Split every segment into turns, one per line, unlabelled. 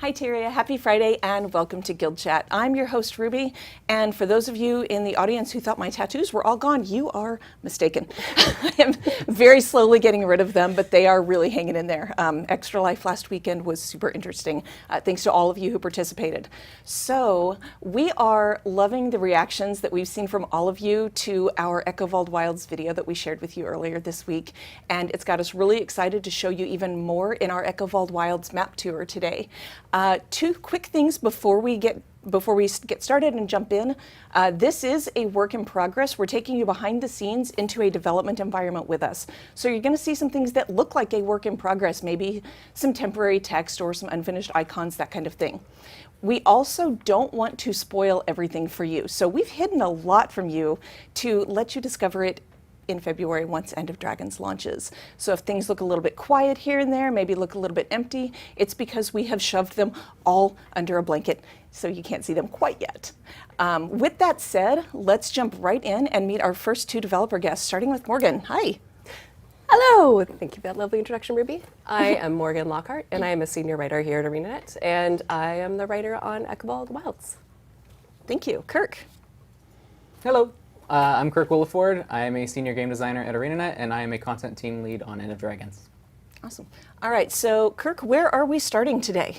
Hi Tyria, happy Friday and welcome to Guild Chat. I'm your host Ruby, and for those of you in the audience who thought my tattoos were all gone, you are mistaken. I am very slowly getting rid of them, but they are really hanging in there. Extra Life last weekend was super interesting, thanks to all of you who participated. So we are loving the reactions that we've seen from all of you to our Echovald Wilds video that we shared with you earlier this week, and it's got us really excited to show you even more in our Echovald Wilds map tour today. Two quick things before we get started and jump in. This is a work in progress. We're taking you behind the scenes into a development environment with us. So you're going to see some things that look like a work in progress, maybe some temporary text or some unfinished icons, that kind of thing. We also don't want to spoil everything for you. So we've hidden a lot from you to let you discover it in February once End of Dragons launches. So if things look a little bit quiet here and there, maybe look a little bit empty, it's because we have shoved them all under a blanket so you can't see them quite yet. With that said, let's jump right in and meet our first two developer guests, starting with Morgan. Hi.
Hello! Thank you for that lovely introduction, Ruby. I am Morgan Lockhart, and I am a senior writer here at ArenaNet, and I am the writer on Echovald Wilds.
Thank you. Kirk.
Hello. I'm Kirk Williford. I am a senior game designer at ArenaNet, and I am a content team lead on End of Dragons.
Awesome. All right, so Kirk, where are we starting today?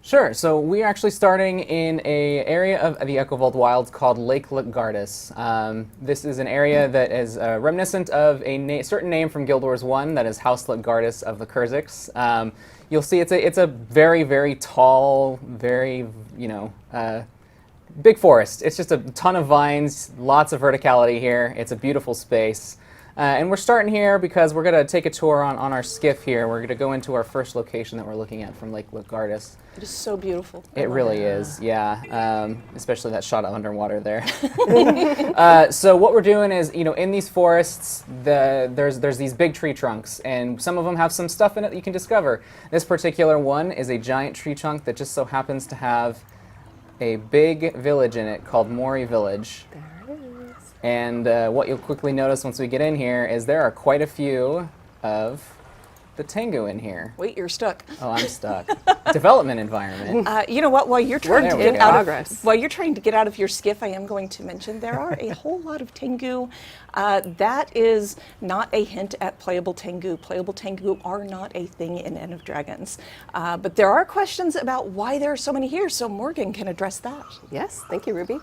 Sure. So we are actually starting in an area of the Echovald Wilds called Lake Litgardus. This is an area that is reminiscent of a certain name from Guild Wars 1, that is House Litgardus of the Kurzicks. You'll see it's a very, very tall, very, big forest. It's just a ton of vines, lots of verticality here. It's a beautiful space. And we're starting here because we're going to take a tour on our skiff here. We're going to go into our first location that we're looking at from Lake Litgardus.
It is so beautiful.
It really is, yeah. Especially that shot of underwater there. So what we're doing is, in these forests, there's these big tree trunks, and some of them have some stuff in it that you can discover. This particular one is a giant tree trunk that just so happens to have a big village in it called Mori Village.
There it is.
And what you'll quickly notice once we get in here is there are quite a few of the Tengu in here.
Wait, you're stuck.
Oh, I'm stuck. Development environment.
You know what? While you're trying to get out of your skiff, I am going to mention there are a whole lot of Tengu. That is not a hint at playable Tengu. Playable Tengu are not a thing in End of Dragons. But there are questions about why there are so many here, so Morgan can address that.
Yes, thank you, Ruby.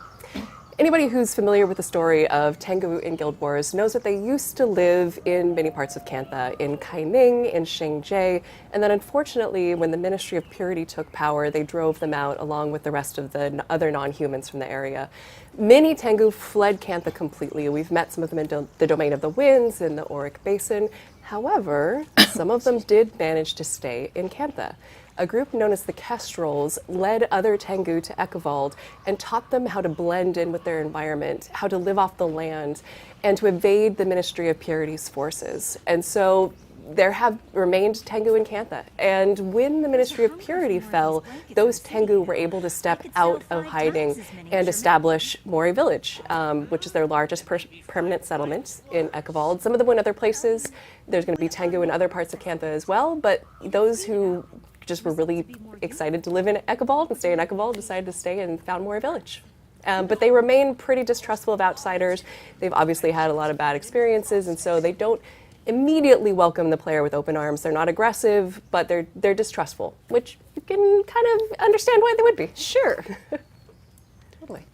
Anybody who's familiar with the story of Tengu in Guild Wars knows that they used to live in many parts of Kantha, in Kaining, in Xingjie, and then unfortunately, when the Ministry of Purity took power, they drove them out along with the rest of the other non-humans from the area. Many Tengu fled Kantha completely. We've met some of them in the Domain of the Winds, in the Auric Basin. However, some of them did manage to stay in Kantha. A group known as the Kestrels led other Tengu to Echovald and taught them how to blend in with their environment, how to live off the land, and to evade the Ministry of Purity's forces. And so there have remained Tengu in Kantha. And when the Ministry of Purity fell, those Tengu were able to step out of hiding and establish Mori Village, which is their largest permanent settlement in Echovald. Some of them went other places. There's going to be Tengu in other parts of Kantha as well, but those who just were really excited to live in Echovald and stay in Echovald decided to stay and found Mori Village. But they remain pretty distrustful of outsiders. They've obviously had a lot of bad experiences, and so they don't immediately welcome the player with open arms. They're not aggressive, but they're distrustful, which you can kind of understand why they would be.
Sure.
Totally.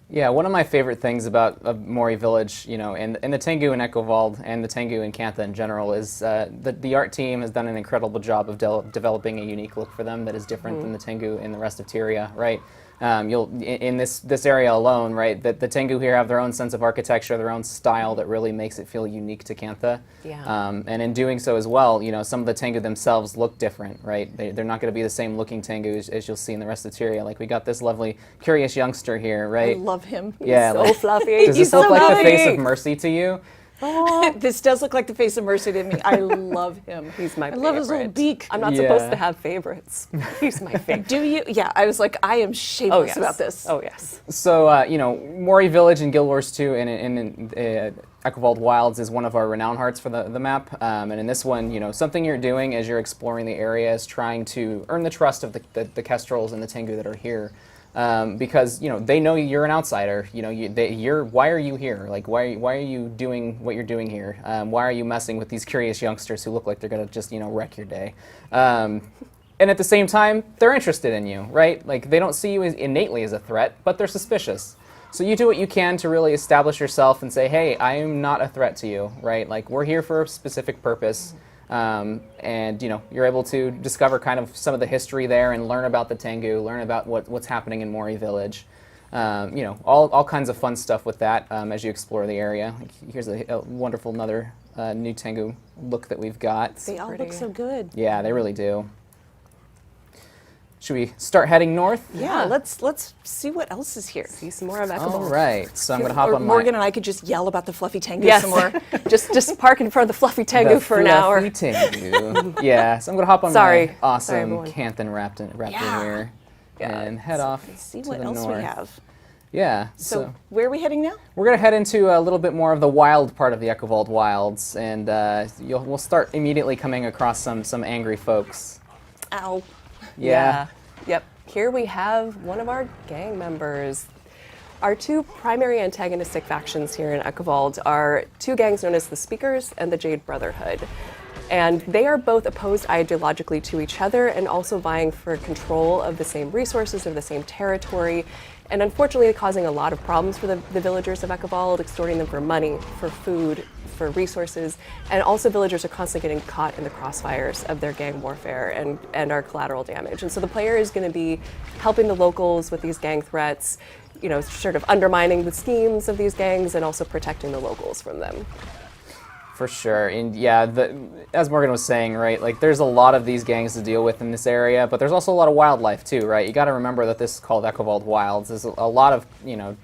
Yeah, one of my favorite things about Mori Village, and the Tengu in Echovald and the Tengu in Kantha in general is the art team has done an incredible job of developing a unique look for them that is different than the Tengu in the rest of Tyria, right? In this area alone, right, the Tengu here have their own sense of architecture, their own style that really makes it feel unique to Kantha.
Yeah.
And in doing so as well, some of the Tengu themselves look different, right? They're not going to be the same looking Tengu as you'll see in the rest of Tyria. Like we got this lovely, curious youngster here, right?
I love him.
Yeah,
He's so fluffy.
Does this look like the face of Mercy to you?
This does look like the face of Mercy to me. I love him.
He's my
I
favorite.
love his little beak.
I'm not supposed to have favorites. He's my favorite.
Do you? Yeah, I was like, I am shameless about this.
Oh, yes.
So, Mori Village in Guild Wars 2 in Echovald Wilds is one of our renown hearts for the map. And in this one, something you're doing as you're exploring the area is trying to earn the trust of the Kestrels and the Tengu that are here. Because they know you're an outsider. Why are you here? Like why are you doing what you're doing here? Why are you messing with these curious youngsters who look like they're gonna just wreck your day? And at the same time, they're interested in you, right? Like they don't see you innately as a threat, but they're suspicious. So you do what you can to really establish yourself and say, hey, I am not a threat to you, right? Like we're here for a specific purpose. And you're able to discover kind of some of the history there and learn about the Tengu, learn about what's happening in Mori Village. All kinds of fun stuff with that as you explore the area. Here's a wonderful another new Tengu look that we've got.
They all look so good.
Yeah, they really do. Should we start heading north?
Yeah, let's see what else is here.
See some more of Echovald.
All right, so I'm going to hop
Or
on
Morgan and I could just yell about the fluffy Tengu some more.
just park in front of the fluffy Tengu for an hour.
The Tengu. Yeah, so I'm going to hop on my awesome Canthan Raptor here and head off
See
to
what
the
else
north.
we have.
Yeah.
So where are we heading now?
We're going to head into a little bit more of the wild part of the Echovald Wilds, and we'll start immediately coming across some angry folks.
Ow.
Yeah.
Yep. Here we have one of our gang members. Our two primary antagonistic factions here in Echovald are two gangs known as the Speakers and the Jade Brotherhood. And they are both opposed ideologically to each other and also vying for control of the same resources of the same territory. And unfortunately causing a lot of problems for the villagers of Echovald, extorting them for money, for food, for resources, and also villagers are constantly getting caught in the crossfires of their gang warfare and our collateral damage. And so the player is going to be helping the locals with these gang threats, sort of undermining the schemes of these gangs and also protecting the locals from them.
For sure, and yeah, as Morgan was saying, right, like there's a lot of these gangs to deal with in this area, but there's also a lot of wildlife too, right? You got to remember that this is called Echovald Wilds. There's a lot of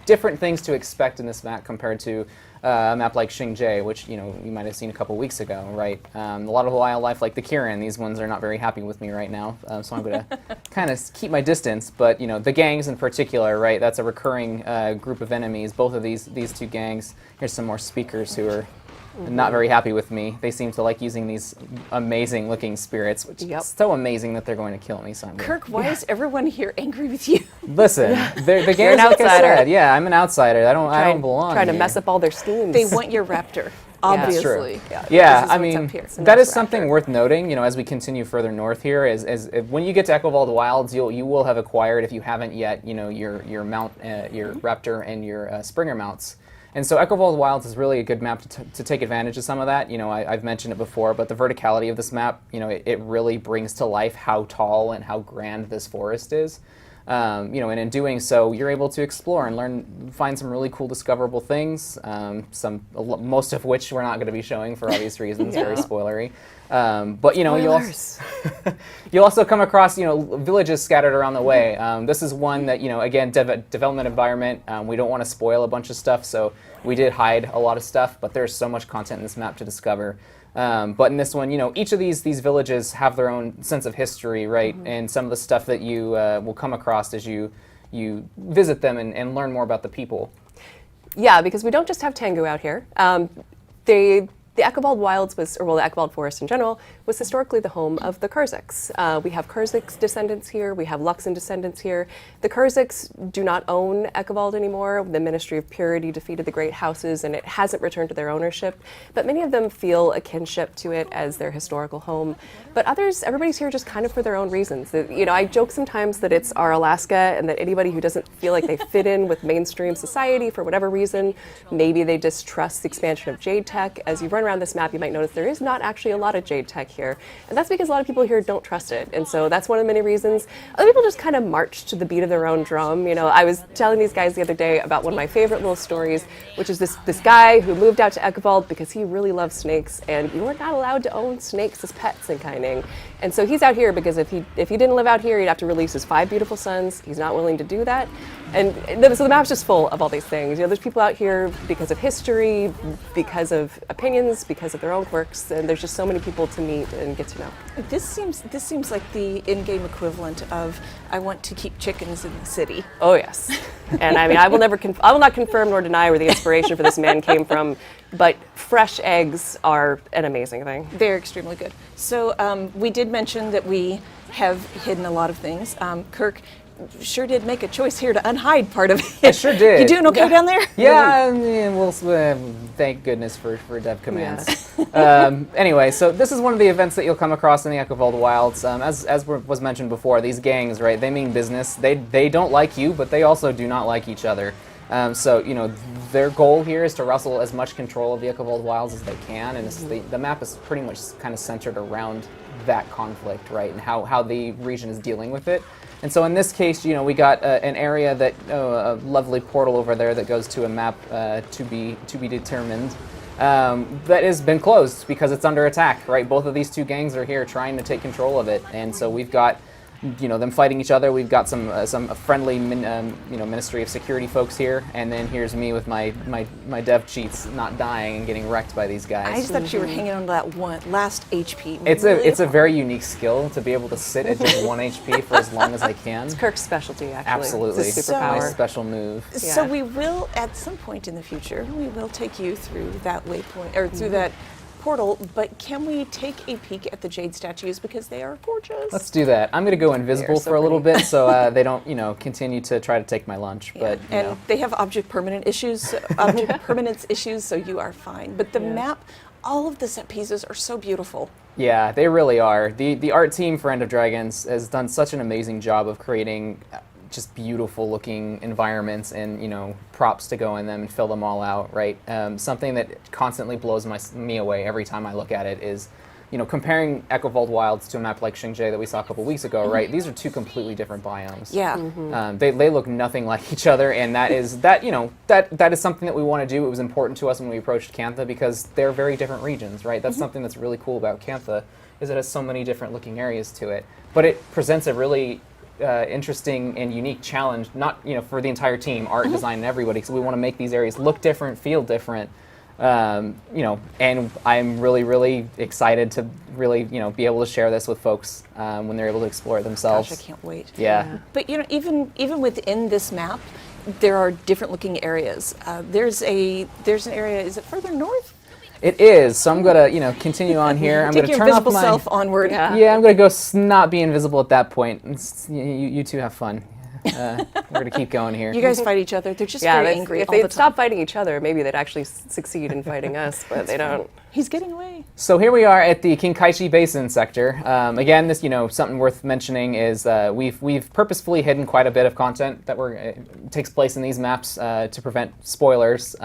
different things to expect in this map compared to a map like Xingzhe, which you might have seen a couple weeks ago, right? A lot of wildlife like the Kirin. These ones are not very happy with me right now, so I'm going to kind of keep my distance. But the gangs in particular, right? That's a recurring group of enemies. Both of these two gangs. Here's some more speakers who are not very happy with me. They seem to like using these amazing-looking spirits, which is so amazing that they're going to kill me. So
Kirk, why is everyone here angry with you?
Listen, the gangs,
an
like I
outsider.
said, yeah, I'm an outsider. I don't belong.
Trying to
here.
mess up all their schemes.
They want your raptor, obviously.
Yeah,
This is
I
what's
mean,
up here.
that is something worth noting. As we continue further north here, is when you get to Echovald Wilds, you will have acquired, if you haven't yet, your mount, your raptor and your Springer mounts. And so Echovald Wilds is really a good map to take advantage of some of that. I've mentioned it before, but the verticality of this map, it really brings to life how tall and how grand this forest is. And in doing so, you're able to explore and find some really cool discoverable things. Most of which we're not going to be showing for obvious reasons, very spoilery. But you'll also come across villages scattered around the way. This is one that again development environment. We don't want to spoil a bunch of stuff, so we did hide a lot of stuff. But there's so much content in this map to discover. But in this one, each of these villages have their own sense of history, right? Mm-hmm. And some of the stuff that you will come across as you visit them and learn more about the people.
Yeah, because we don't just have Tengu out here. The Echovald Wilds the Echovald Forest in general, was historically the home of the Kurzicks. We have Kurzick's descendants here, we have Luxon descendants here. The Kurzicks do not own Echovald anymore. The Ministry of Purity defeated the Great Houses and it hasn't returned to their ownership. But many of them feel a kinship to it as their historical home. But others, everybody's here just kind of for their own reasons. I joke sometimes that it's our Alaska and that anybody who doesn't feel like they fit in with mainstream society for whatever reason, maybe they distrust the expansion of Jade Tech. As you run around this map, you might notice there is not actually a lot of Jade Tech here. And that's because a lot of people here don't trust it. And so that's one of the many reasons. Other people just kind of march to the beat of their own drum. I was telling these guys the other day about one of my favorite little stories, which is this guy who moved out to Echovald because he really loves snakes, and you are not allowed to own snakes as pets in Kaining. And so he's out here because if he didn't live out here, he'd have to release his 5 beautiful sons. He's not willing to do that. And so the map's just full of all these things. You know, there's people out here because of history, because of opinions, because of their own quirks, and there's just so many people to meet and get to know.
This seems like the in-game equivalent of I want to keep chickens in the city.
Oh yes, and I mean I will not confirm nor deny where the inspiration for this man came from, but fresh eggs are an amazing thing.
They're extremely good. So we did mention that we have hidden a lot of things. Kirk sure did make a choice here to unhide part of it.
I sure did.
You doing okay down there?
Yeah, I mean, we'll thank goodness for dev commands. Anyway, so this is one of the events that you'll come across in the Echovald Wilds. As was mentioned before, these gangs, right? They mean business. They don't like you, but they also do not like each other. So you know, their goal here is to wrestle as much control of the Echovald Wilds as they can, and the map is pretty much kind of centered around that conflict, right? And how the region is dealing with it. And so in this case, you know, we got an area that a lovely portal over there that goes to a map to be determined that has been closed because it's under attack, right? Both of these two gangs are here trying to take control of it, and so we've got, you know, them fighting each other. We've got some friendly, Ministry of Security folks here, and then here's me with my dev cheats, not dying and getting wrecked by these guys.
I just thought you were hanging on to that last HP.
It's a very unique skill to be able to sit at just 1 HP for as long as I can.
It's Kirk's specialty, actually.
Absolutely,
It's a
So-
my
superpower.
special move.
So we will, at some point in the future, we will take you through that waypoint or through that portal. But can we take a peek at the jade statues because they are gorgeous?
Let's do that. I'm going to go invisible
so
for a little
pretty.
bit so they don't, you know, continue to try to take my lunch.
Yeah,
But you
and
know.
they have object permanence issues, so you are fine. But the map, all of the set pieces are so beautiful.
Yeah, they really are. The art team for End of Dragons has done such an amazing job of creating just beautiful looking environments and, you know, props to go in them and fill them all out, right? Something that constantly blows me away every time I look at it is, you know, comparing Echovald Wilds to a map like Xingje that we saw a couple weeks ago, right? These are two completely different biomes.
Yeah.
They look nothing like each other, and that is something that we want to do. It was important to us when we approached Cantha because they're very different regions, right? That's something that's really cool about Cantha, is it has so many different looking areas to it. But it presents a really interesting and unique challenge, not, you know, for the entire team, art, design, and everybody. So we want to make these areas look different, feel different. You know, and I'm really, really excited to really, you know, be able to share this with folks when they're able to explore it themselves.
Gosh, I can't wait.
Yeah.
But you know, even within this map, there are different looking areas. There's an area. Is it further north?
It is. So I'm gonna, you know, contincontinue on here. I'm
Take
gonna
your
turn off
invisible
my.
self onward.
Yeah, I'm gonna go not be invisible at that point. You two have fun. We're gonna keep going here.
You guys fight each other. They're just
Yeah,
very angry
if
all the
they'd
time.
stop fighting each other, maybe they'd actually succeed in fighting us, but they don't.
He's getting away.
So here we are at the Kinkaichi Basin sector. Again, this, you know, something worth mentioning is we've purposefully hidden quite a bit of content that takes place in these maps to prevent spoilers.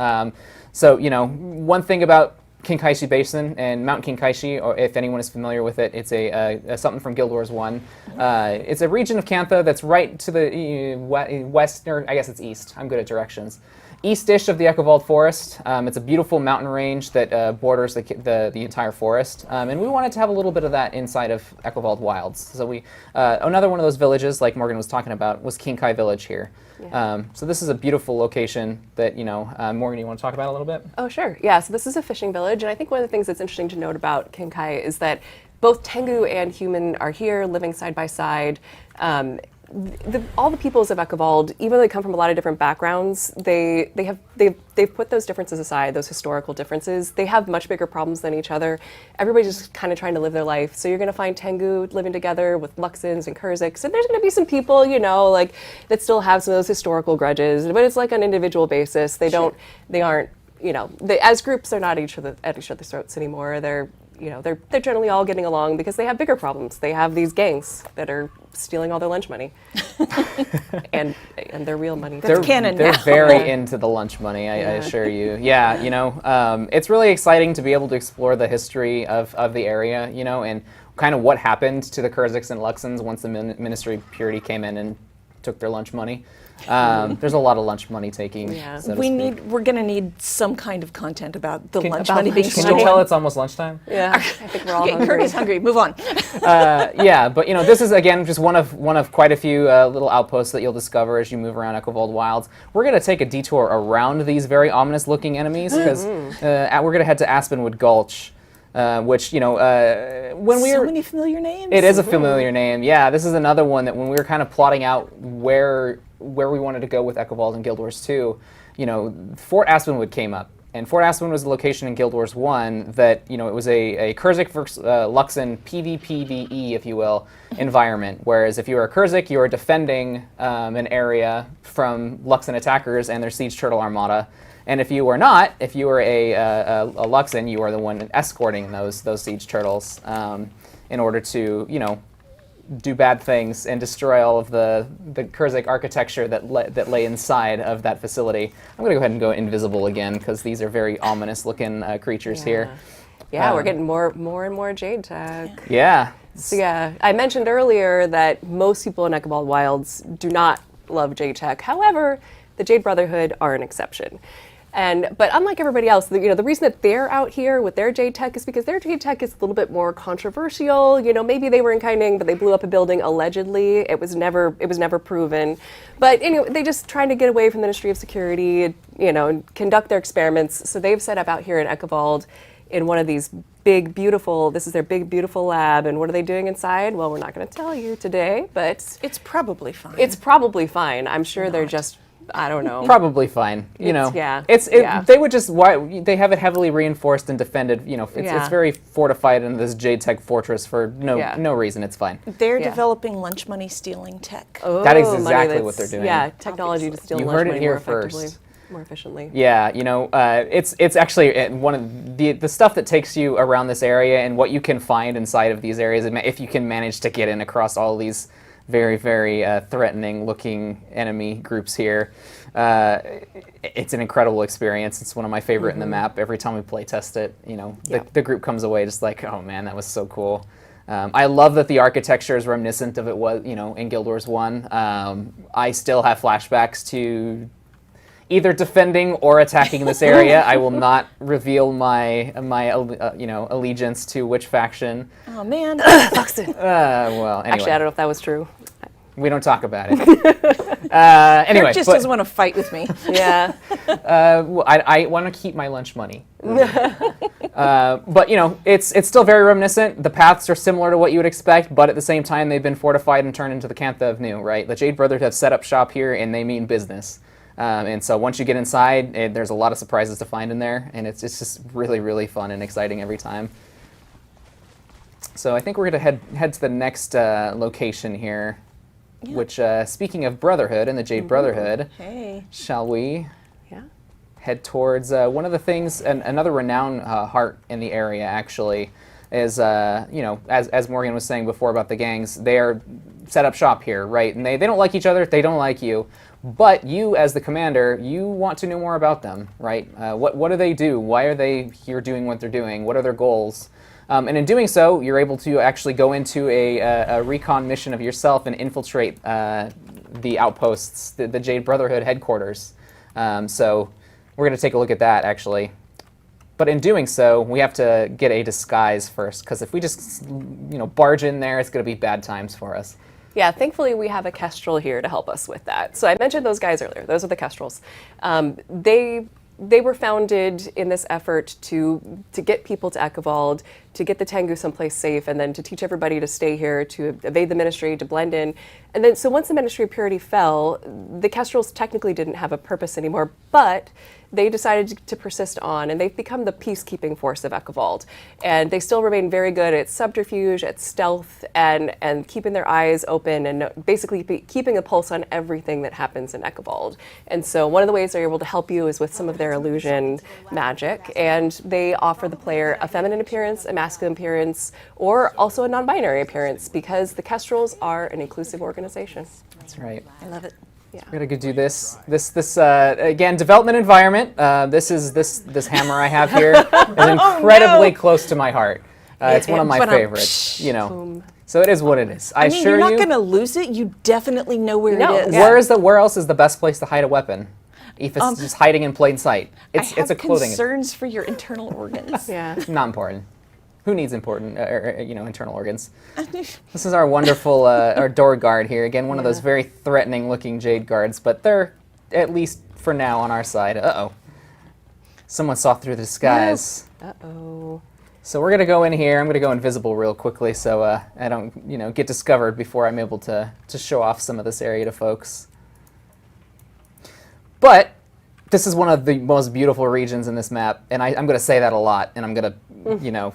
So, you know, one thing about Kinkaichi Basin and Mount Kinkaichi, or if anyone is familiar with it, it's a something from Guild Wars 1. It's a region of Cantha that's right to the west, or I guess it's east. I'm good at directions. East-ish of the Echovald Forest. It's a beautiful mountain range that borders the entire forest, and we wanted to have a little bit of that inside of Echovald Wilds. So we another one of those villages, like Morgan was talking about, was Kinkai Village here. Yeah. So this is a beautiful location that, you know, Morgan, you want to talk about a little bit?
Oh, sure. Yeah, so this is a fishing village, and I think one of the things that's interesting to note about Kinkai is that both Tengu and human are here living side by side. All the peoples of Echovald, even though they come from a lot of different backgrounds, they've put those differences aside, those historical differences. They have much bigger problems than each other. Everybody's just kind of trying to live their life. So you're going to find Tengu living together with Luxons and Kurzicks, and there's going to be some people, you know, like that still have some of those historical grudges. But it's like on an individual basis. They aren't, you know, as groups, they're not at each other's throats anymore. They're generally all getting along because they have bigger problems. They have these gangs that are stealing all their lunch money, and their real money.
That's canon
They're
now.
very into the lunch money, I assure you. Yeah, you know, it's really exciting to be able to explore the history of the area, you know, and kind of what happened to the Kurzicks and Luxons once the Ministry of Purity came in and took their lunch money. There's a lot of lunch money taking.
Yeah.
So to speak.
We're going to need some kind of content about the lunch
About
money being
Can
stolen.
you tell it's almost lunchtime?
Yeah, I think we're all
Okay,
hungry.
Kurt is hungry. Move on.
Yeah, but this is again just one of quite a few little outposts that you'll discover as you move around Echovald Wilds. We're gonna take a detour around these very ominous-looking enemies because we're gonna head to Aspenwood Gulch, which when we
So
were.
many familiar names.
It is a familiar name. Yeah, this is another one that when we were kind of plotting out where we wanted to go with Echovald and Guild Wars 2, Fort Aspenwood came up. And Fort Aspenwood was the location in Guild Wars 1 that, it was a Kurzick versus Luxon PvPvE, if you will, environment. Whereas if you were a Kurzick, you were defending an area from Luxon attackers and their Siege Turtle Armada. And if you were not, if you were a Luxon, you are the one escorting those Siege Turtles in order to, do bad things and destroy all of the Kurzick architecture that lay inside of that facility. I'm going to go ahead and go invisible again because these are very ominous-looking creatures here.
Yeah, we're getting more and more Jade tech.
Yeah.
So yeah, I mentioned earlier that most people in Echovald Wilds do not love Jade tech. However, the Jade Brotherhood are an exception. But unlike everybody else, the reason that they're out here with their Jade tech is because their Jade tech is a little bit more controversial. Maybe they were in Kaining, but they blew up a building allegedly. It was never proven. But anyway, they just trying to get away from the Ministry of Security, and conduct their experiments. So they've set up out here in Echovald in one of these this is their big, beautiful lab. And what are they doing inside? Well, we're not going to tell you today, but
It's probably fine.
it's probably fine. I'm sure they're just, I don't know.
Probably fine.
Yeah.
They would just they have it heavily reinforced and defended. It's very fortified in this Jade Tech fortress for no reason. It's fine.
They're
Yeah.
developing lunch money stealing tech.
That is
money
exactly
that's-
what they're doing.
Yeah, technology to steal
You
lunch
heard it
money
here
more effectively,
first.
more efficiently.
Yeah, it's actually one of the stuff that takes you around this area and what you can find inside of these areas. If you can manage to get in across all these very, very threatening-looking enemy groups here, it's an incredible experience. It's one of my favorite in the map. Every time we play test it, the group comes away just like, oh man, that was so cool. I love that the architecture is reminiscent of it was, in Guild Wars 1. I still have flashbacks to either defending or attacking this area. I will not reveal my allegiance to which faction.
Oh man.
Well, anyway,
Actually, I don't know if that was true.
we don't talk about it. Anyway,
Kurt just doesn't want to fight with me.
Yeah.
well, I want to keep my lunch money. But it's still very reminiscent. The paths are similar to what you would expect, but at the same time, they've been fortified and turned into the Cantha of New. Right? The Jade Brothers have set up shop here, and they mean business. And so once you get inside, there's a lot of surprises to find in there, and it's just really, really fun and exciting every time. So I think we're going to head to the next location here, which, speaking of Brotherhood and the Jade Brotherhood,
Hey.
shall we
Yeah.
head towards one of the things, another renowned heart in the area, actually, is, as Morgan was saying before about the gangs, they are set up shop here, right? And they don't like each other, they don't like you. But you, as the commander, you want to know more about them, right? What do they do? Why are they here doing what they're doing? What are their goals? And in doing so, you're able to actually go into a recon mission of yourself and infiltrate the outposts, the Jade Brotherhood headquarters. So we're going to take a look at that, actually. But in doing so, we have to get a disguise first, because if we just barge in there, it's going to be bad times for us.
Yeah, thankfully we have a Kestrel here to help us with that. So I mentioned those guys earlier. Those are the Kestrels. They were founded in this effort to get people to Echovald, to get the Tengu someplace safe, and then to teach everybody to stay here, to evade the Ministry, to blend in. And then, so once the Ministry of Purity fell, the Kestrels technically didn't have a purpose anymore, but they decided to persist on, and they've become the peacekeeping force of Echovald. And they still remain very good at subterfuge, at stealth, and keeping their eyes open, and basically keeping a pulse on everything that happens in Echovald. And so one of the ways they're able to help you is with some of their illusion magic, and they offer the player a feminine appearance, a masculine appearance, or also a non-binary appearance, because the Kestrels are an inclusive organization.
That's right.
I love it.
We're gonna go do this again. Development environment. This hammer I have here is incredibly close to my heart. It's one of my
But,
favorites, you know.
Boom.
So it is what it is. I
I mean,
assure
you're not
you.
going to lose it. You definitely know where
No,
it is.
yeah.
Where else is the best place to hide a weapon? If it's just hiding in plain sight. It's
I have
a clothing.
concerns for your internal organs.
Yeah.
Not important. Who needs important, internal organs? This is our wonderful our door guard here. Again, one of those very threatening-looking jade guards, but they're at least for now on our side. Uh-oh. Someone saw through the disguise.
Uh-oh.
So we're gonna go in here. I'm gonna go invisible real quickly, so I don't, get discovered before I'm able to show off some of this area to folks. But this is one of the most beautiful regions in this map, and I'm gonna say that a lot, and I'm gonna,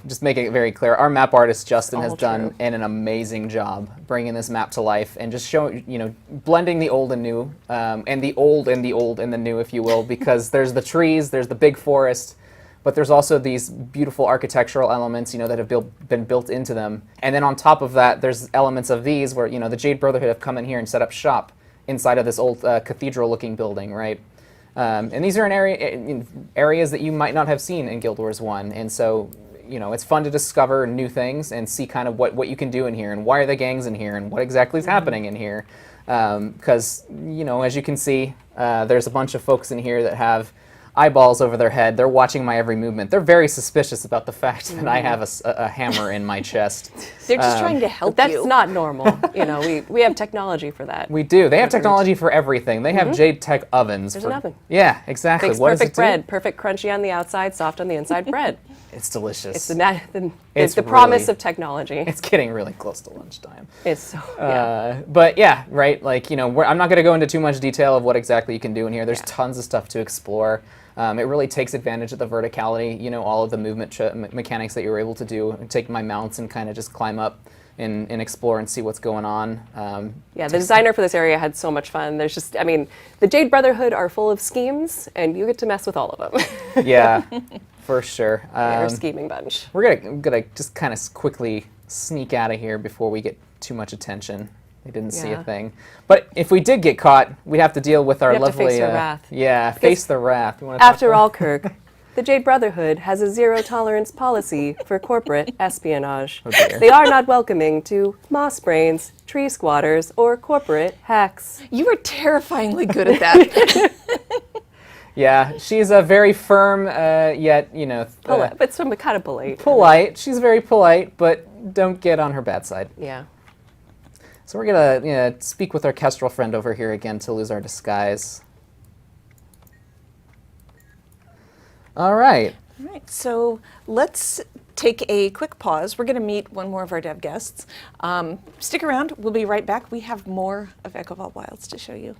just make it very clear. Our map artist Justin has done an amazing job bringing this map to life and just showing, blending the old and new, and the old and the old and the new, if you will, because there's the trees, there's the big forest. But there's also these beautiful architectural elements, that have been built into them. And then on top of that, there's elements of these where, the Jade Brotherhood have come in here and set up shop inside of this old cathedral-looking building, right? And these are in areas that you might not have seen in Guild Wars 1. And so, it's fun to discover new things and see kind of what you can do in here and why are the gangs in here and what exactly is happening in here. Because, as you can see, there's a bunch of folks in here that have eyeballs over their head. They're watching my every movement. They're very suspicious about the fact that I have a hammer in my chest.
They're just trying to help
That's
you.
not normal. We have technology for that.
We do. They have technology for everything. They have Jade Tech ovens.
There's an oven.
Yeah, exactly.
Makes
What does
perfect
it do?
bread, perfect crunchy on the outside, soft on the inside bread.
It's delicious.
It's the
It's
promise
really-
of technology.
It's getting really close to lunchtime.
It's so, yeah.
But yeah, right. Like I'm not going to go into too much detail of what exactly you can do in here. There's tons of stuff to explore. It really takes advantage of the verticality. All of the movement mechanics that you were able to do. Take my mounts and kind of just climb up and explore and see what's going on.
The designer for this area had so much fun. There's just, the Jade Brotherhood are full of schemes, and you get to mess with all of them.
Yeah, for sure.
They're a scheming bunch.
We're gonna just kind of quickly sneak out of here before we get too much attention. They didn't see a thing. But if we did get caught, we'd have to deal with our
We have to
lovely...
face our wrath.
Yeah, face the wrath. You wanna talk
After
about-
all, Kirk, the Jade Brotherhood has a zero-tolerance policy for corporate espionage.
Oh dear.
They are not welcoming to moss brains, tree squatters, or corporate hacks.
You are terrifyingly good at that.
Yeah, she's a very firm, yet,
Polite, but some kind of polite.
polite. She's very polite, but don't get on her bad side.
Yeah.
So we're gonna speak with our kestrel friend over here again to lose our disguise. All right.
All right, so let's take a quick pause. We're going to meet one more of our dev guests. Stick around. We'll be right back. We have more of Echovald Wilds to show you.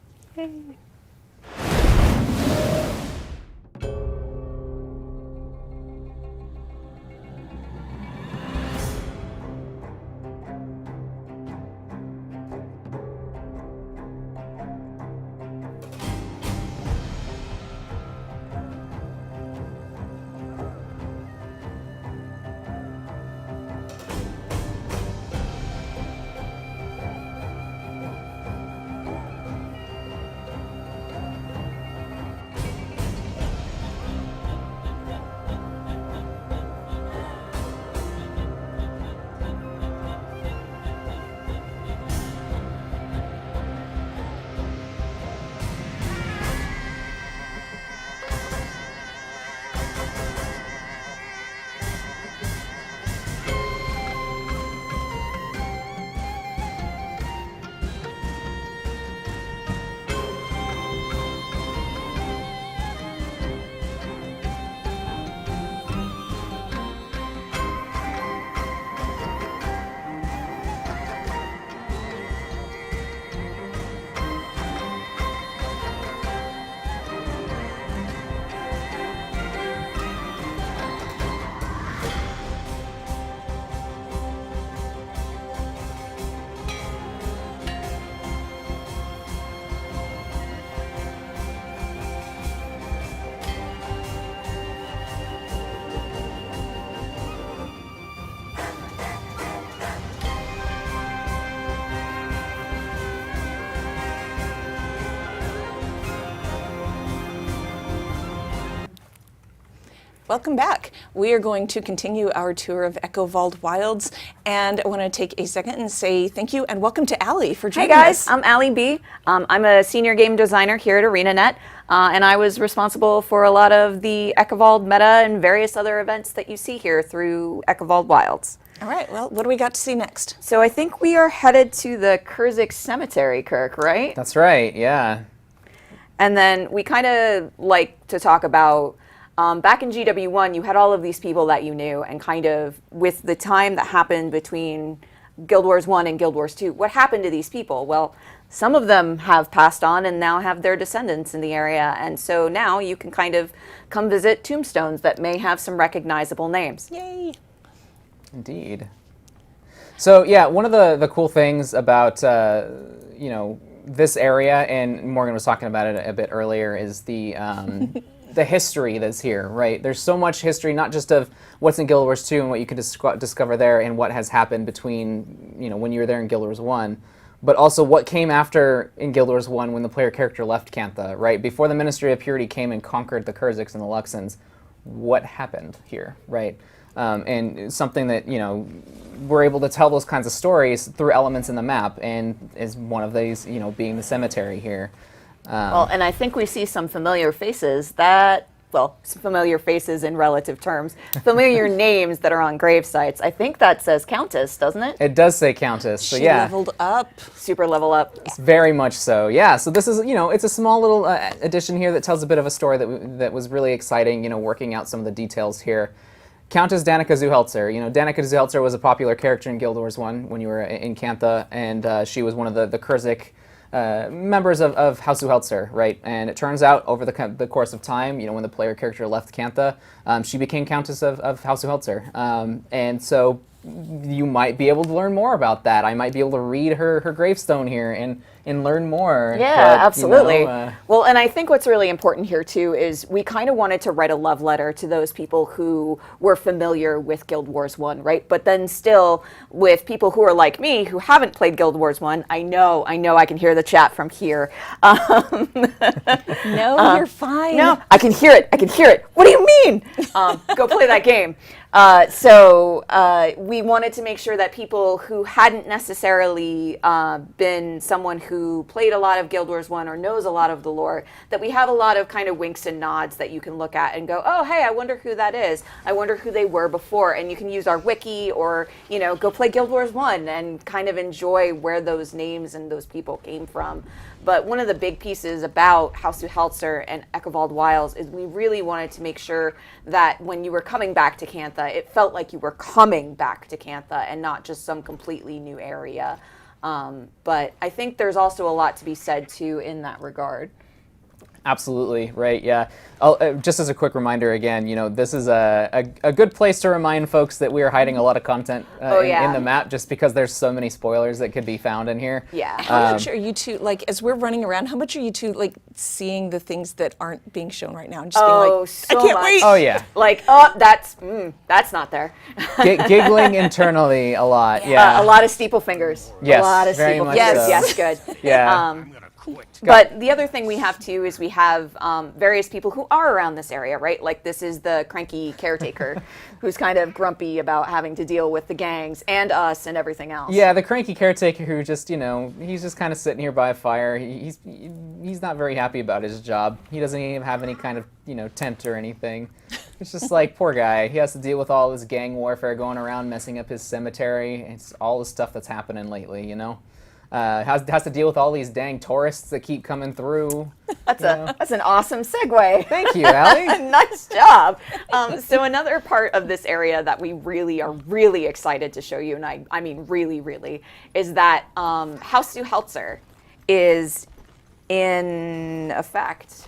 Welcome back. We are going to continue our tour of Echovald Wilds, and I want to take a second and say thank you and welcome to Allie for
Hey
joining
guys,
us.
I'm Allie B. I'm a senior game designer here at ArenaNet, and I was responsible for a lot of the Echovald meta and various other events that you see here through Echovald Wilds.
All right, well, what do we got to see next?
So I think we are headed to the Kurzick Cemetery, Kirk, right?
That's right, yeah.
And then we kind of like to talk about, back in GW1, you had all of these people that you knew, and kind of with the time that happened between Guild Wars 1 and Guild Wars 2, what happened to these people? Well, some of them have passed on and now have their descendants in the area, and so now you can kind of come visit tombstones that may have some recognizable names.
Yay.
Indeed. So yeah, one of the cool things about this area, and Morgan was talking about it a bit earlier, is the the history that's here, right? There's so much history, not just of what's in Guild Wars 2 and what you can discover there and what has happened between, when you were there in Guild Wars 1, but also what came after in Guild Wars 1 when the player character left Cantha, right? Before the Ministry of Purity came and conquered the Kurzicks and the Luxons, what happened here, right? And something that, we're able to tell those kinds of stories through elements in the map, and is one of these, being the cemetery here.
Well, and I think we see some familiar faces that, some familiar faces in relative terms, familiar names that are on grave sites. I think that says Countess, doesn't it?
It does say Countess, so
She
yeah.
leveled up.
Super level up.
Very much so, yeah. So this is, it's a small little addition here that tells a bit of a story that was really exciting, working out some of the details here. Countess Danica Zu Heltzer. Danica Zu Heltzer was a popular character in Guild Wars 1 when you were in Cantha, and she was one of the Kurzick members of House Zu Heltzer, right? And it turns out over the course of time, when the player character left Cantha, she became Countess of House Zu Heltzer. And so you might be able to learn more about that. I might be able to read her gravestone here and learn more.
Yeah,
but,
absolutely. Well, and I think what's really important here too is we kind of wanted to write a love letter to those people who were familiar with Guild Wars 1, right? But then still with people who are like me who haven't played Guild Wars 1, I know I can hear the chat from here.
No, you're fine.
No, I can hear it. What do you mean? Go play that game. So we wanted to make sure that people who hadn't necessarily been someone who played a lot of Guild Wars 1 or knows a lot of the lore, that we have a lot of kind of winks and nods that you can look at and go, oh, hey, I wonder who that is. I wonder who they were before. And you can use our wiki or, go play Guild Wars 1 and kind of enjoy where those names and those people came from. But one of the big pieces about House Zu Heltzer and Echovald Wilds is we really wanted to make sure that when you were coming back to Cantha, it felt like you were coming back to Cantha and not just some completely new area. But I think there's also a lot to be said, too, in that regard.
Absolutely, right, yeah. Just as a quick reminder again, this is a good place to remind folks that we are hiding a lot of content in the map just because there's so many spoilers that could be found in here.
Yeah.
How much are you two, as we're running around, how much are you two, seeing the things that aren't being shown right now? And just being
so
I can't
much.
wait.
Oh, yeah.
That's not there.
Giggling internally a lot, yeah.
A lot of steeple fingers.
Yes,
a lot of
very
steeple
much
fingers.
so.
Yes, good.
Yeah.
But the other thing we have too is we have various people who are around this area, right? Like this is the cranky caretaker who's kind of grumpy about having to deal with the gangs and us and everything else.
Yeah, the cranky caretaker who just, he's just kind of sitting here by a fire. He's not very happy about his job. He doesn't even have any kind of, tent or anything. It's just like, poor guy. He has to deal with all this gang warfare going around, messing up his cemetery. It's all the stuff that's happening lately, has to deal with all these dang tourists that keep coming through.
That's an awesome segue.
Thank you, Allie.
Nice job. So another part of this area that we really are really excited to show you, and I mean really, really, is that House Zu Heltzer is in effect,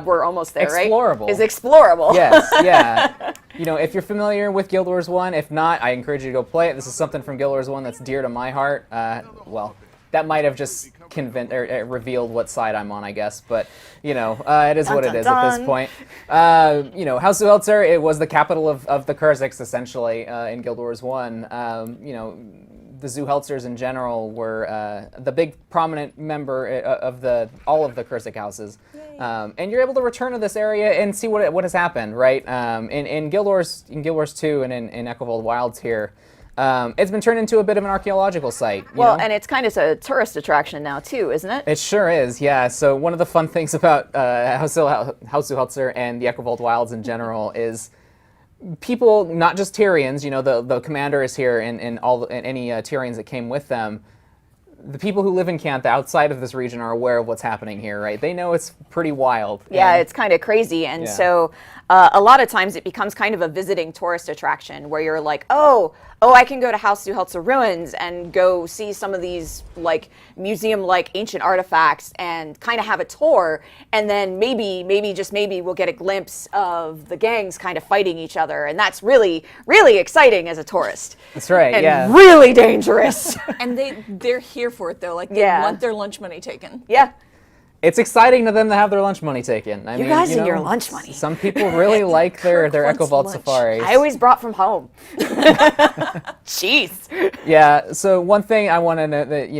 we're almost there,
Explorable.
right? Is explorable.
Yes, yeah. If you're familiar with Guild Wars 1, if not, I encourage you to go play it. This is something from Guild Wars 1 that's dear to my heart. That might have just revealed what side I'm on, I guess. But, it is what it is at this point. House Zu Heltzer, it was the capital of the Kurzicks, essentially, in Guild Wars 1. the Zu Heltzers in general were the big prominent member of all of the Kurzick houses. And you're able to return to this area and see what has happened, right? In Guild Wars 2 and in Echovald Wilds here, it's been turned into a bit of an archaeological site.
Well, and it's kind of a tourist attraction now too, isn't it?
It sure is, yeah. So one of the fun things about House Zu Heltzer and the Echovald Wilds in general is people, not just Tyrians, the commander is here and any Tyrians that came with them. The people who live in Cantha outside of this region are aware of what's happening here, right? They know it's pretty wild.
Yeah, it's kind of crazy. And so a lot of times it becomes kind of a visiting tourist attraction where you're like, oh, I can go to House Zu Heltzer ruins and go see some of these like museum-like ancient artifacts and kind of have a tour. And then maybe just maybe we'll get a glimpse of the gangs kind of fighting each other. And that's really, really exciting as a tourist.
That's right,
and really dangerous.
And they're here for it though. Like they want their lunch money taken.
Yeah.
It's exciting to them to have their lunch money taken. I mean,
guys and your lunch money.
Some people really like their Echovald safaris.
I always brought from home. Jeez.
Yeah. So one thing I want to note that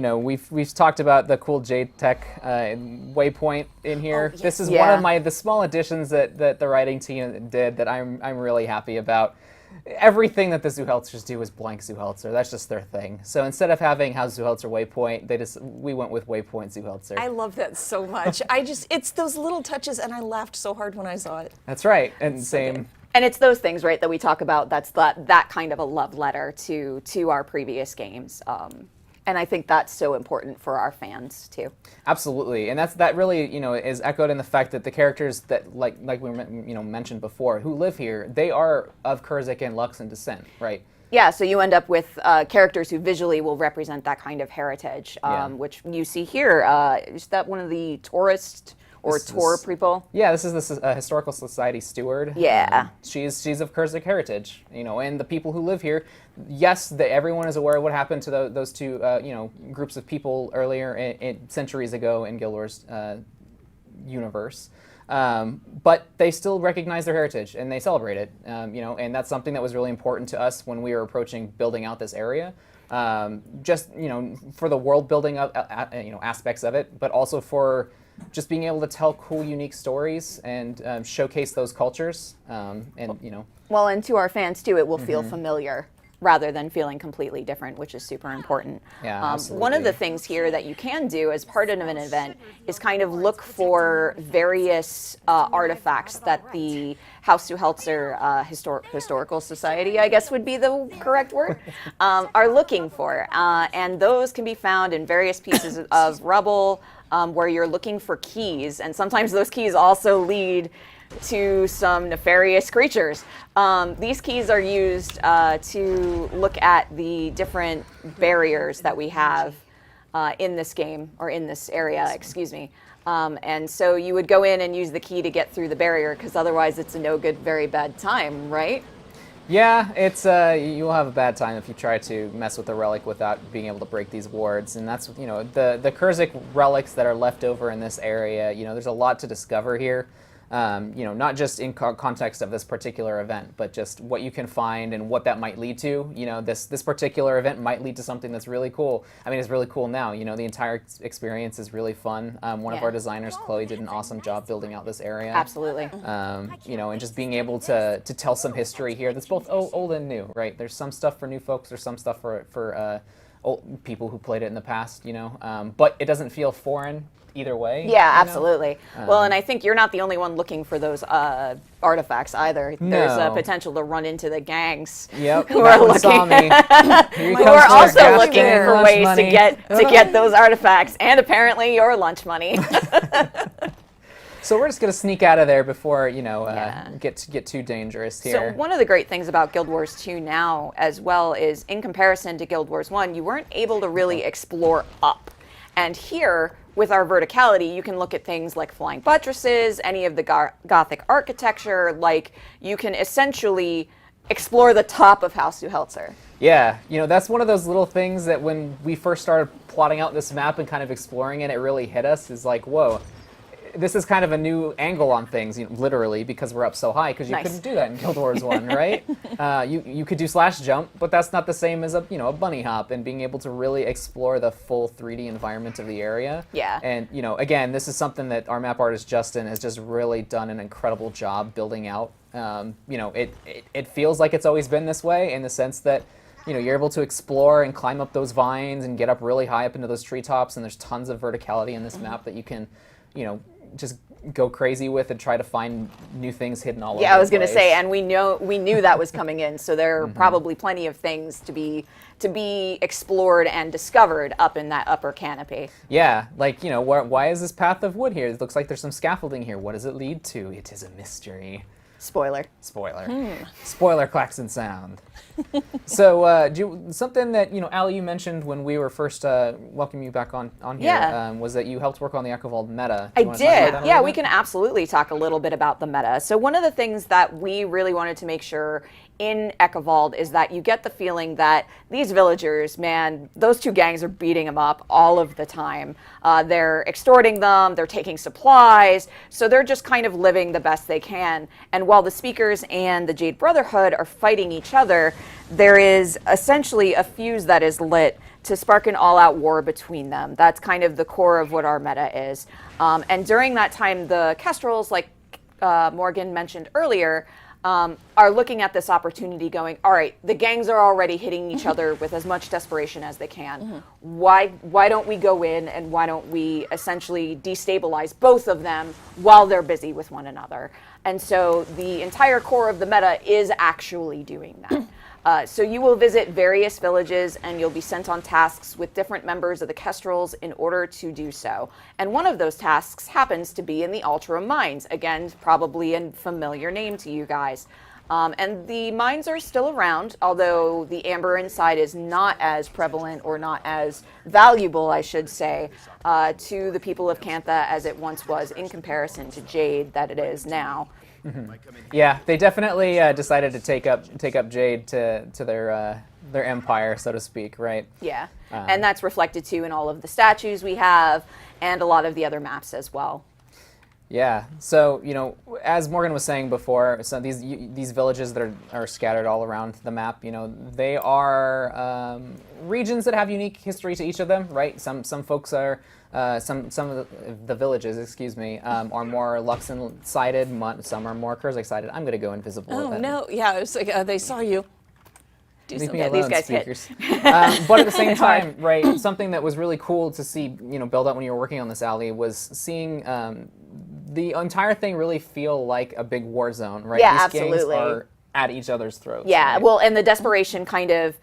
we've talked about the cool Jade Tech waypoint in here.
yes.
This is one of the small additions that the writing team did that I'm really happy about. Everything that the Zu Heltzers do is blank Zu Heltzer. That's just their thing. So instead of having House Zu Heltzer waypoint, we went with waypoint Zu Heltzer.
I love that so much. It's those little touches, and I laughed so hard when I saw it.
That's right. And same.
And it's those things, right, that we talk about. That's that kind of a love letter to our previous games. And I think that's so important for our fans too.
Absolutely, and that really is echoed in the fact that the characters that like we mentioned before who live here, they are of Kurzick and Luxan descent, right?
Yeah, so you end up with characters who visually will represent that kind of heritage, which you see here. Is that one of the tourist or tour people?
Yeah, this is the Historical Society steward.
Yeah.
She's of Kurzick heritage, and the people who live here, yes, everyone is aware of what happened to those two, groups of people earlier, centuries ago in Guild Wars universe. But they still recognize their heritage and they celebrate it, and that's something that was really important to us when we were approaching building out this area. Just for the world building aspects of it, but also for just being able to tell cool, unique stories and showcase those cultures,
Well, and to our fans too, it will feel familiar rather than feeling completely different, which is super important.
Yeah, absolutely.
One of the things here that you can do as part of an event is kind of look for various artifacts that the House Zu Heltzer Historical Society, I guess would be the correct word, are looking for. And those can be found in various pieces of rubble where you're looking for keys. And sometimes those keys also lead to some nefarious creatures. These keys are used to look at the different barriers that we have in this game, or in this area, excuse me. And so you would go in and use the key to get through the barrier, because otherwise it's a no good, very bad time, right?
Yeah, it's you'll have a bad time if you try to mess with the relic without being able to break these wards, and that's the Kurzick relics that are left over in this area. There's a lot to discover here. Not just in context of this particular event, but just what you can find and what that might lead to. This particular event might lead to something that's really cool. I mean, it's really cool now. The entire experience is really fun. One of our designers, Chloe, did an awesome job building out this area.
Absolutely.
And just being able to tell some history here that's both old and new, right? There's some stuff for new folks, there's some stuff for old people who played it in the past, but it doesn't feel foreign either way.
Yeah, absolutely. Well, and I think you're not the only one looking for those artifacts either. There's a potential to run into the gangs who are looking, who are also looking for ways to get those artifacts, and apparently your lunch money.
So we're just going to sneak out of there before, get too dangerous here.
So one of the great things about Guild Wars 2 now as well is, in comparison to Guild Wars 1, you weren't able to really explore up. And here, with our verticality, you can look at things like flying buttresses, any of the Gothic architecture. Like, you can essentially explore the top of House Zu Heltzer.
Yeah, that's one of those little things that when we first started plotting out this map and kind of exploring it, it really hit us. Is like, whoa, this is kind of a new angle on things, literally, because we're up so high, because you
Nice.
couldn't do that in Guild Wars 1, right? You could do slash jump, but that's not the same as a bunny hop, and being able to really explore the full 3D environment of the area.
Yeah.
And, again, this is something that our map artist, Justin, has just really done an incredible job building out. It feels like it's always been this way, in the sense that you're able to explore and climb up those vines and get up really high up into those treetops, and there's tons of verticality in this map that you can, just go crazy with and try to find new things hidden all over.
Yeah, I was
the
going to
place.
say, and we knew that was coming in, so there are probably plenty of things to be explored and discovered up in that upper canopy.
Yeah, like, why is this path of wood here? It looks like there's some scaffolding here. What does it lead to? It is a mystery.
Spoiler.
Spoiler. Spoiler klaxon sound. So, something that, Allie, you mentioned when we were first welcoming you back on here,
Yeah.
was that you helped work on the Echovald meta.
I
Do you wanna talk about
did.
that a
Yeah,
little
we
bit?
can absolutely talk a little bit about the meta. So one of the things that we really wanted to make sure in Echovald is that you get the feeling that these villagers, man, those two gangs are beating them up all of the time. They're extorting them, they're taking supplies, so they're just kind of living the best they can. And while the Speakers and the Jade Brotherhood are fighting each other, there is essentially a fuse that is lit to spark an all-out war between them. That's kind of the core of what our meta is. And during that time, the Kestrels, like Morgan mentioned earlier, are looking at this opportunity going, all right, the gangs are already hitting each other with as much desperation as they can. Why don't we go in and why don't we essentially destabilize both of them while they're busy with one another? And so the entire core of the meta is actually doing that. So you will visit various villages and you'll be sent on tasks with different members of the Kestrels in order to do so. And one of those tasks happens to be in the Ultra Mines. Again, probably a familiar name to you guys. And the mines are still around, although the amber inside is not as prevalent or not as valuable, I should say, to the people of Cantha as it once was in comparison to Jade that it is now.
Yeah, they definitely decided to take up Jade to their empire, so to speak, right?
Yeah, and that's reflected too in all of the statues we have and a lot of the other maps as well.
Yeah. So, as Morgan was saying before, so these villages that are scattered all around the map, they are regions that have unique history to each of them, right? Some folks are some of the villages, excuse me, are more Luxon sided. Some are more Kurzick sided. I'm going to go invisible.
Oh,
with that.
no. Yeah, it's like they saw you. Do
Leave me
something.
alone,
these guys hit.
speakers. But at the same time, right, something that was really cool to see, build up when you were working on this, Alley, was seeing the entire thing really feel like a big war zone, right?
Yeah,
These
absolutely.
gangs are at each other's throats.
Yeah,
right?
well, and the desperation kind of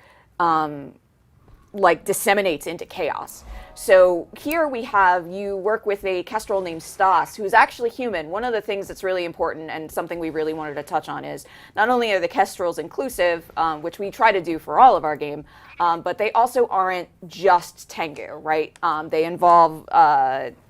disseminates into chaos. So here you work with a Kestrel named Stas, who's actually human. One of the things that's really important and something we really wanted to touch on is not only are the Kestrels inclusive, which we try to do for all of our game, but they also aren't just Tengu, right? They involve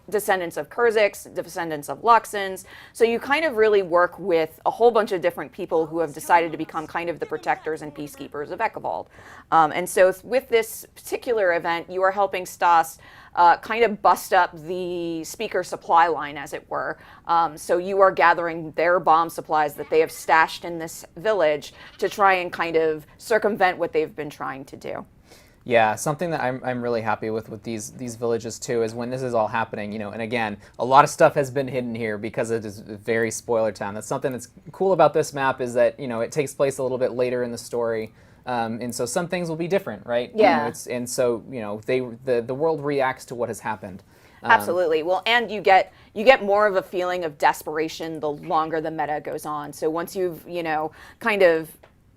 descendants of Kurzicks, descendants of Luxons. So you kind of really work with a whole bunch of different people who have decided to become kind of the protectors and peacekeepers of Echovald. And so with this particular event, you are helping Stas kind of bust up the Speaker supply line, as it were. So you are gathering their bomb supplies that they have stashed in this village to try and kind of circumvent what they've been trying to do.
Yeah, something that I'm really happy with these villages too is when this is all happening, and again, a lot of stuff has been hidden here because it is a very spoiler town. That's something that's cool about this map is that, it takes place a little bit later in the story. And so some things will be different, right?
Yeah.
The world reacts to what has happened.
Absolutely. Well, and you get more of a feeling of desperation the longer the meta goes on. So once you've, kind of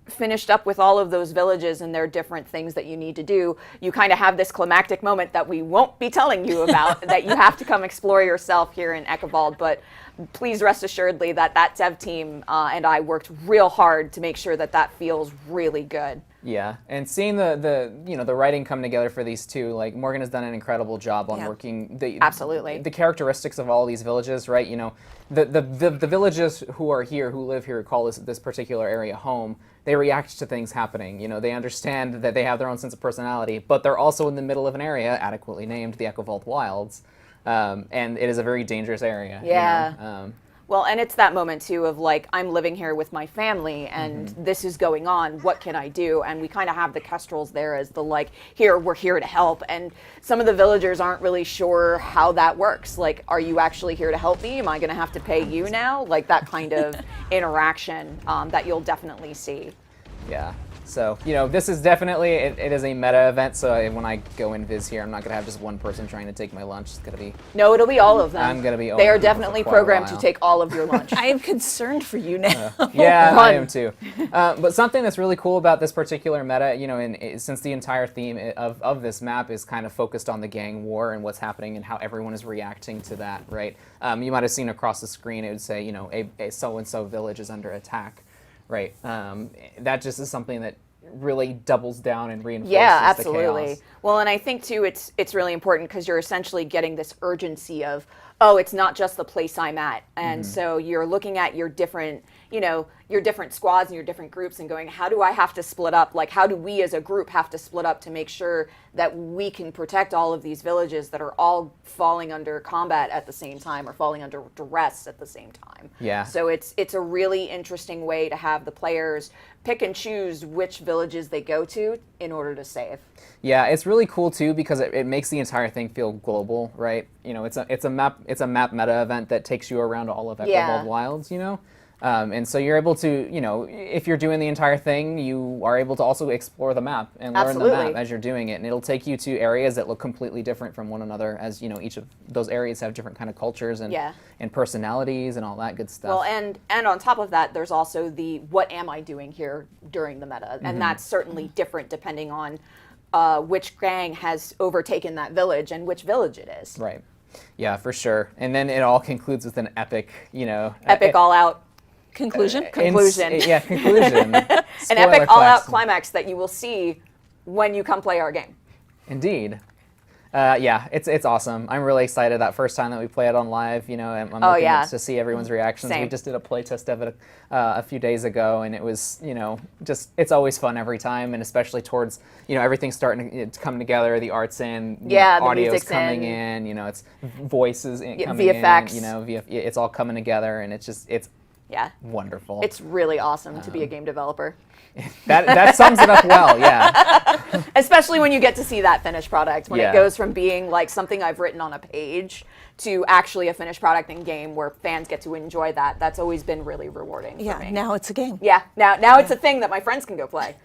finished up with all of those villages and their different things that you need to do, you kind of have this climactic moment that we won't be telling you about that you have to come explore yourself here in Echovald. But please rest assuredly that dev team and I worked real hard to make sure that feels really good.
Yeah, and seeing the writing come together for these two, like Morgan has done an incredible job on working
Absolutely.
the characteristics of all these villages, right? The villages who live here, call this particular area home. They react to things happening. They understand that they have their own sense of personality, but they're also in the middle of an area adequately named the Echovald Wilds. and it is a very dangerous area.
Yeah.
You know?
Well, and it's that moment too of like, I'm living here with my family and this is going on, what can I do? And we kind of have the kestrels there as the like, here, we're here to help. And some of the villagers aren't really sure how that works. Like, are you actually here to help me? Am I going to have to pay you now? Like that kind of interaction that you'll definitely see.
Yeah. So, you know, this is definitely, it is a meta event, so when I go in Viz here, I'm not going to have just one person trying to take my lunch. It's going to be...
No, it'll be all of them.
I'm going to be...
They are definitely programmed to take all of your lunch.
I am concerned for you now.
Yeah,
Run.
I am too. But something that's really cool about this particular meta, you know, since the entire theme of this map is kind of focused on the gang war and what's happening and how everyone is reacting to that, right? You might have seen across the screen, it would say, you know, a so-and-so village is under attack. Right. That just is something that really doubles down and reinforces the chaos.
Well, and I think too, it's really important because you're essentially getting this urgency of, oh, it's not just the place I'm at, and so you're looking at your different, you know, your different squads and your different groups and going, how do I have to split up? Like, how do we as a group have to split up to make sure that we can protect all of these villages that are all falling under combat at the same time or falling under duress at the same time?
Yeah.
So it's a really interesting way to have the players pick and choose which villages they go to in order to save.
Yeah, it's really cool too because it makes the entire thing feel global, right? You know, it's a map meta event that takes you around all of Echovald Wilds, you know? And so you're able to, you know, if you're doing the entire thing, you are able to also explore the map and learn the map as you're doing it. And it'll take you to areas that look completely different from one another, as, you know, each of those areas have different kind of cultures and personalities and all that good stuff.
Well, and on top of that, there's also the what am I doing here during the meta? And that's certainly different depending on which gang has overtaken that village and which village it is.
Right. Yeah, for sure. And then it all concludes with an epic, you know...
Epic all-out
Conclusion?
conclusion.
Conclusion.
An epic all-out climax that you will see when you come play our game.
Indeed. Yeah, it's awesome. I'm really excited that first time that we play it on live, you know, I'm looking to see everyone's reactions.
Same.
We just did a playtest of it a few days ago, and it was, you know, just, it's always fun every time, and especially towards, you know, everything's starting to come together, the art's in,
the
audio's
music's
coming in, you know, it's voices coming
VFX.
in, you know, it's all coming together, and it's wonderful.
It's really awesome to be a game developer.
That sums it up well, yeah.
Especially when you get to see that finished product, when it goes from being like something I've written on a page to actually a finished product in game where fans get to enjoy that. That's always been really rewarding for me.
Now it's a game.
Yeah, now it's a thing that my friends can go play.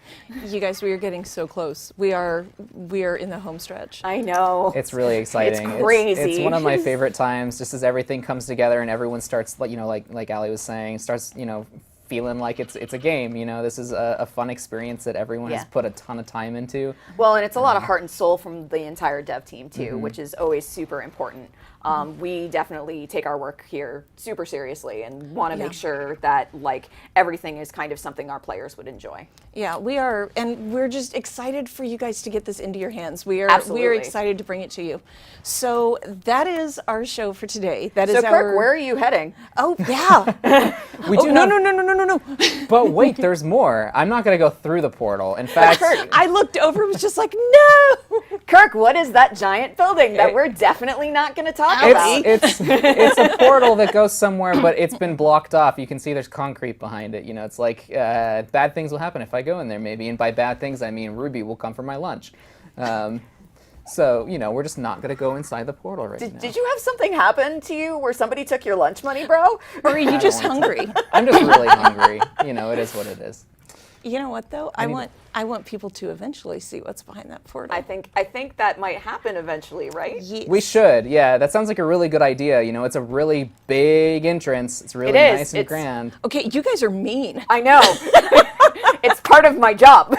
You guys, we are getting so close. We are in the home stretch.
I know.
It's really exciting.
It's crazy.
It's one of my favorite times, just as everything comes together and everyone starts, you know, like Ali was saying, starts, you know, feeling like it's a game, you know. This is a fun experience that everyone has put a ton of time into.
Well, and it's a lot of heart and soul from the entire dev team too, which is always super important. We definitely take our work here super seriously and want to make sure that like everything is kind of something our players would enjoy.
Yeah, we are, and we're just excited for you guys to get this into your hands. We are excited to bring it to you. So that is our show for today. That is
Kirk, where are you heading?
Oh yeah. No.
But wait, there's more. I'm not going to go through the portal. In fact,
I looked over and was just like, no.
Kirk, what is that giant building that we're definitely not going to talk about?
It's a portal that goes somewhere, but it's been blocked off. You can see there's concrete behind it. You know, it's like bad things will happen if I go in there, maybe. And by bad things, I mean Ruby will come for my lunch. So, you know, we're just not going to go inside the portal now.
Did you have something happen to you where somebody took your lunch money, bro?
Or are you just hungry?
I'm just really hungry. You know, it is what it is.
You know what though? I want people to eventually see what's behind that portal.
I think that might happen eventually, right?
Yes.
We should, yeah. That sounds like a really good idea. You know, it's a really big entrance. It's really nice and grand.
Okay, you guys are mean.
I know. It's part of my job.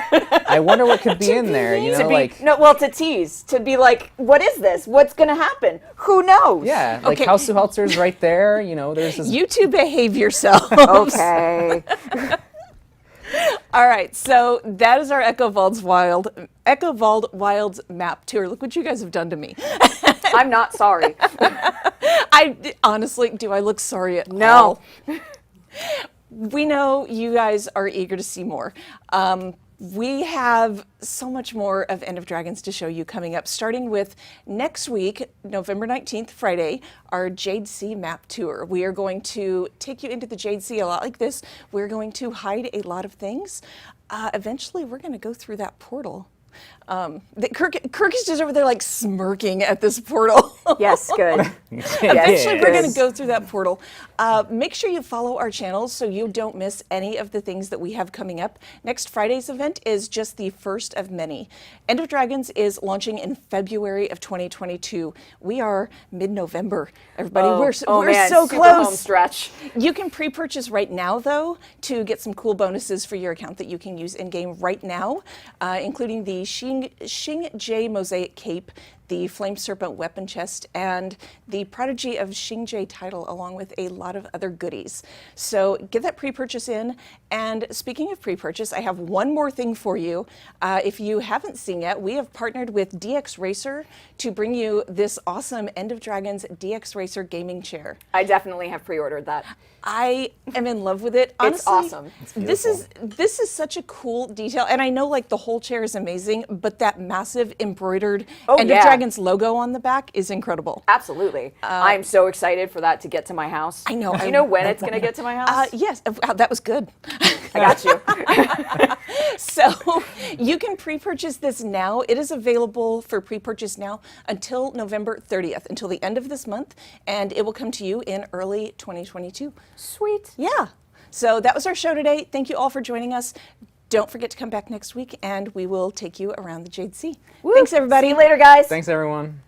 I wonder what could be in there. You know,
to tease, to be like, what is this? What's gonna happen? Who knows?
Yeah, like how Zu Heltzer's right there. You know, there's this.
You two behave yourselves.
Okay.
All right, so that is our Echovald Wilds map tour. Look what you guys have done to me.
I'm not sorry.
Honestly, do I look sorry at all? We know you guys are eager to see more. We have so much more of End of Dragons to show you coming up, starting with next week, November 19th, Friday, our Jade Sea map tour. We are going to take you into the Jade Sea a lot like this. We're going to hide a lot of things. Eventually, we're going to go through that portal. Kirk is just over there like smirking at this portal.
Yes, good.
Eventually, we're going to
Yes.
go through that portal. Make sure you follow our channels so you don't miss any of the things that we have coming up. Next Friday's event is just the first of many. End of Dragons is launching in February of 2022. We are mid-November. Everybody, we're
man,
so
super
close.
home stretch.
You can pre-purchase right now, though, to get some cool bonuses for your account that you can use in-game right now, including the Xing J Mosaic Cape, the Flame Serpent weapon chest, and the Prodigy of Xing J title, along with a lot of other goodies. So get that pre-purchase in. And speaking of pre-purchase, I have one more thing for you. If you haven't seen yet, we have partnered with DX Racer to bring you this awesome End of Dragons DX Racer gaming chair.
I definitely have pre-ordered that.
I am in love with it.
It's awesome.
This is such a cool detail, and I know like the whole chair is amazing, but that massive embroidered End of Dragons logo on the back is incredible.
Absolutely. I'm so excited for that to get to my house.
I know.
Do you know when it's going to get to my house?
Yes, wow, that was good.
I got you.
So you can pre-purchase this now. It is available for pre-purchase now until November 30th, until the end of this month, and it will come to you in early 2022.
Sweet.
Yeah. So that was our show today. Thank you all for joining us. Don't forget to come back next week, and we will take you around the Jade Sea.
Woo.
Thanks, everybody.
See you later, guys.
Thanks, everyone.